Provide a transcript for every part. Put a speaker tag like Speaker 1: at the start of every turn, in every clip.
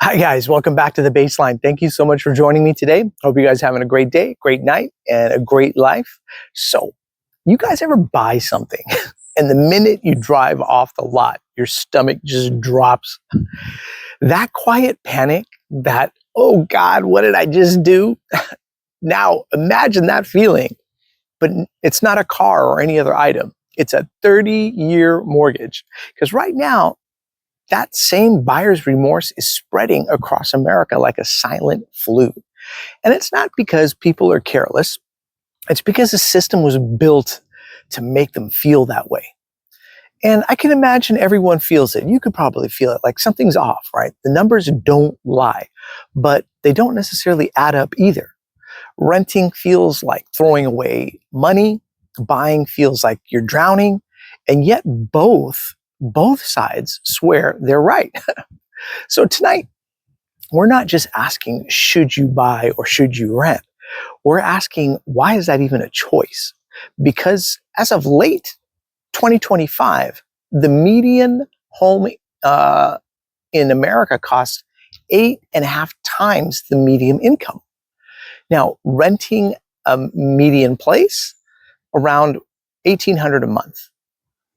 Speaker 1: Hi guys, welcome back to The Baseline. Thank you so much for joining me today. Hope you guys are having a great day, great night, and a great life. So, you guys ever buy something and the minute you drive off the lot, your stomach just drops? That quiet panic, that, oh God, what did I just do? Now, imagine that feeling, but it's not a car or any other item. It's a 30-year mortgage. Because right now, that same buyer's remorse is spreading across America like a silent flu. And it's not because people are careless. It's because the system was built to make them feel that way. And I can imagine everyone feels it. You could probably feel it, like something's off, right? The numbers don't lie, but they don't necessarily add up either. Renting feels like throwing away money. Buying feels like you're drowning. And yet both sides swear they're right. So tonight, we're not just asking, should you buy or should you rent? We're asking, why is that even a choice? Because as of late 2025, the median home in America costs 8.5 times the median income. Now, renting a median place, around $1,800 a month.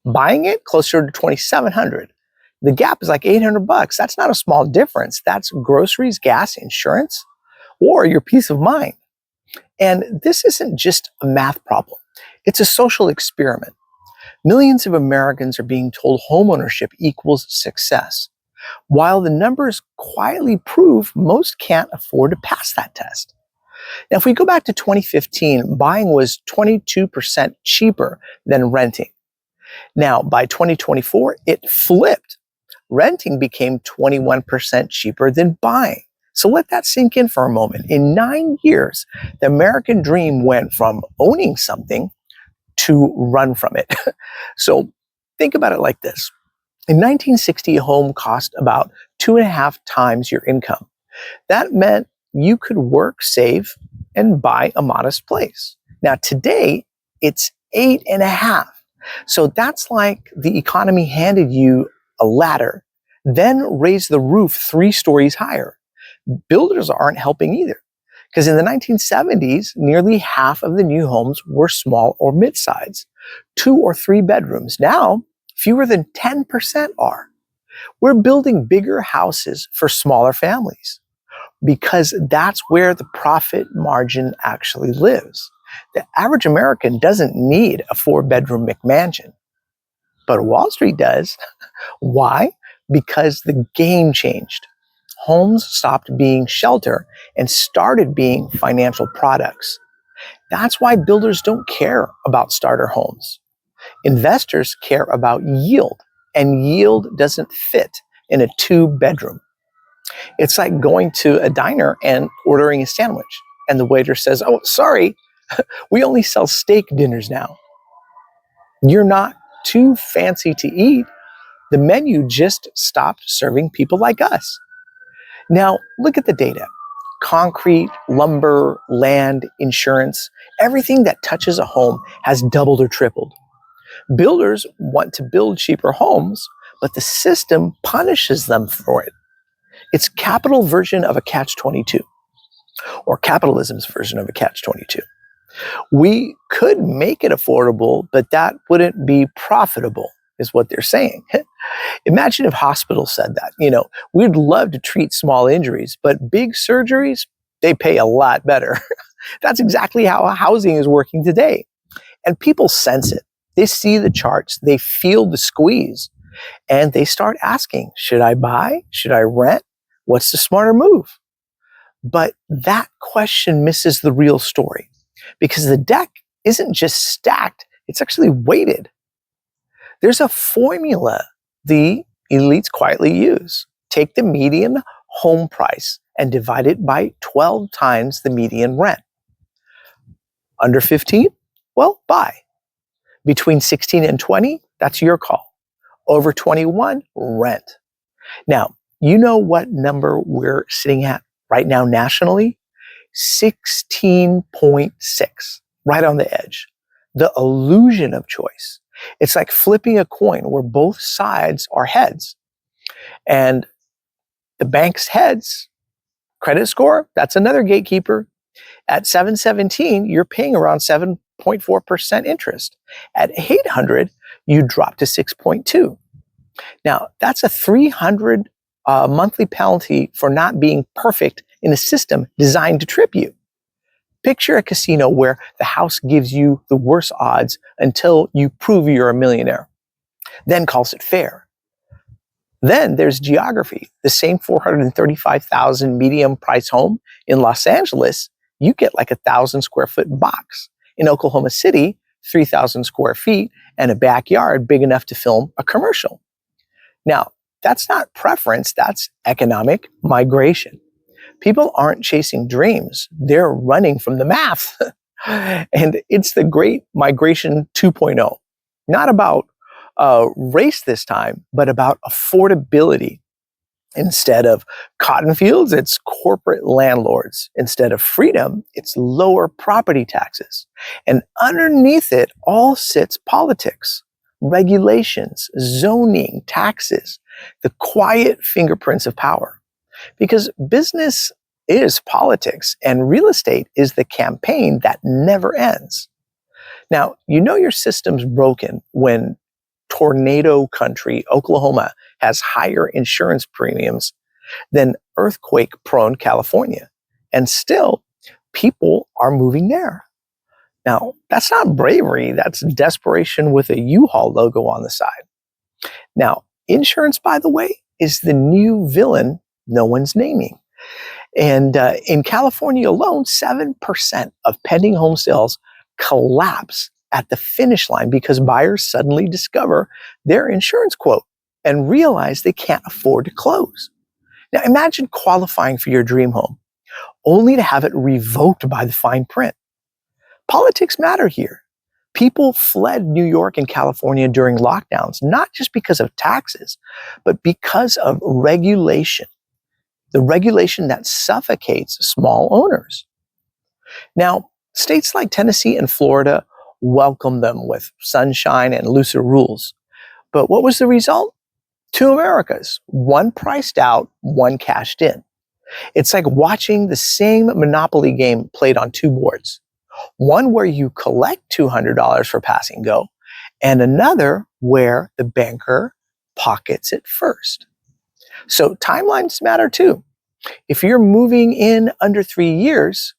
Speaker 1: Buying it closer to $2,700. The gap is like $800. That's not a small difference. That's groceries, gas, insurance, or your peace of mind. And this isn't just a math problem. It's a social experiment. Millions of Americans are being told homeownership equals success, while the numbers quietly prove most can't afford to pass that test. Now, if we go back to 2015, buying was 22% cheaper than renting. Now, by 2024, it flipped. Renting became 21% cheaper than buying. So let that sink in for a moment. In 9 years, the American dream went from owning something to run from it. So think about it like this. In 1960, a home cost about 2.5 times your income. That meant you could work, save, and buy a modest place. Now, today, it's 8.5. So that's like the economy handed you a ladder, then raised the roof 3 stories higher. Builders aren't helping either, because in the 1970s, nearly half of the new homes were small or mid-size, 2 or 3 bedrooms. Now, fewer than 10% are. We're building bigger houses for smaller families, because that's where the profit margin actually lives. The average American doesn't need a 4-bedroom McMansion, but Wall Street does. Why? Because the game changed. Homes stopped being shelter and started being financial products. That's why builders don't care about starter homes. Investors care about yield, and yield doesn't fit in a 2-bedroom. It's like going to a diner and ordering a sandwich, and the waiter says, "Oh, sorry, we only sell steak dinners now." You're not too fancy to eat. The menu just stopped serving people like us. Now, look at the data. Concrete, lumber, land, insurance, everything that touches a home has doubled or tripled. Builders want to build cheaper homes, but the system punishes them for it. It's capital version of a catch-22, or capitalism's version of a catch-22. We could make it affordable, but that wouldn't be profitable, is what they're saying. Imagine if hospitals said that. We'd love to treat small injuries, but big surgeries, they pay a lot better. That's exactly how housing is working today. And people sense it. They see the charts, they feel the squeeze, and they start asking, should I buy? Should I rent? What's the smarter move? But that question misses the real story, because the deck isn't just stacked, it's actually weighted. There's a formula the elites quietly use. Take the median home price and divide it by 12 times the median rent. Under 15? Well, buy. Between 16 and 20? That's your call. Over 21? Rent. Now, you know what number we're sitting at right now nationally? 16.6, right on the edge. The illusion of choice. It's like flipping a coin where both sides are heads. And The bank's heads, credit score, that's another gatekeeper. At 717, you're paying around 7.4% interest. At 800, you drop to 6.2. Now, that's a 300 monthly penalty for not being perfect in a system designed to trip you. Picture a casino where the house gives you the worst odds until you prove you're a millionaire, then calls it fair. Then there's geography. The same $435,000 medium price home in Los Angeles, you get like 1,000 square foot box. In Oklahoma City, 3,000 square feet and a backyard big enough to film a commercial. Now, that's not preference, that's economic migration. People aren't chasing dreams, they're running from the math. And it's the Great Migration 2.0. Not about race this time, but about affordability. Instead of cotton fields, it's corporate landlords. Instead of freedom, it's lower property taxes. And underneath it all sits politics, regulations, zoning, taxes, the quiet fingerprints of power. Because business is politics and real estate is the campaign that never ends. Now, you know your system's broken when tornado country, Oklahoma, has higher insurance premiums than earthquake-prone California. And still, people are moving there. Now, that's not bravery, that's desperation with a U-Haul logo on the side. Now, insurance, by the way, is the new villain no one's naming. And in California alone, 7% of pending home sales collapse at the finish line because buyers suddenly discover their insurance quote and realize they can't afford to close. Now imagine qualifying for your dream home, only to have it revoked by the fine print. Politics matter here. People fled New York and California during lockdowns, not just because of taxes, but because of regulation. The regulation that suffocates small owners. Now, states like Tennessee and Florida welcome them with sunshine and looser rules. But what was the result? Two Americas, one priced out, one cashed in. It's like watching the same Monopoly game played on two boards. One where you collect $200 for passing go, and another where the banker pockets it first. So timelines matter too. If you're moving in under 3 years,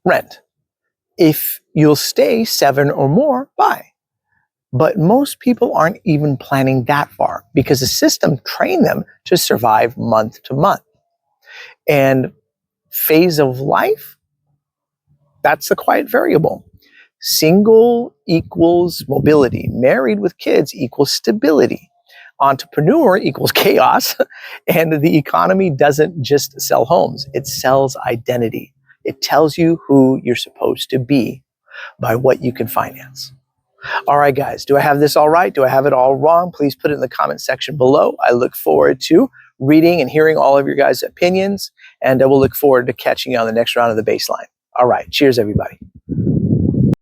Speaker 1: rent. If you'll stay 7 or more, buy. But most people aren't even planning that far because the system trained them to survive month to month. And phase of life, that's the quiet variable. Single equals mobility. Married with kids equals stability. Entrepreneur equals chaos. And the economy doesn't just sell homes, it sells identity. It tells you who you're supposed to be by what you can finance. All right, guys, do I have this all right? Do I have it all wrong? Please put it in the comment section below. I look forward to reading and hearing all of your guys' opinions, and I will look forward to catching you on the next round of the baseline. All right, cheers, everybody.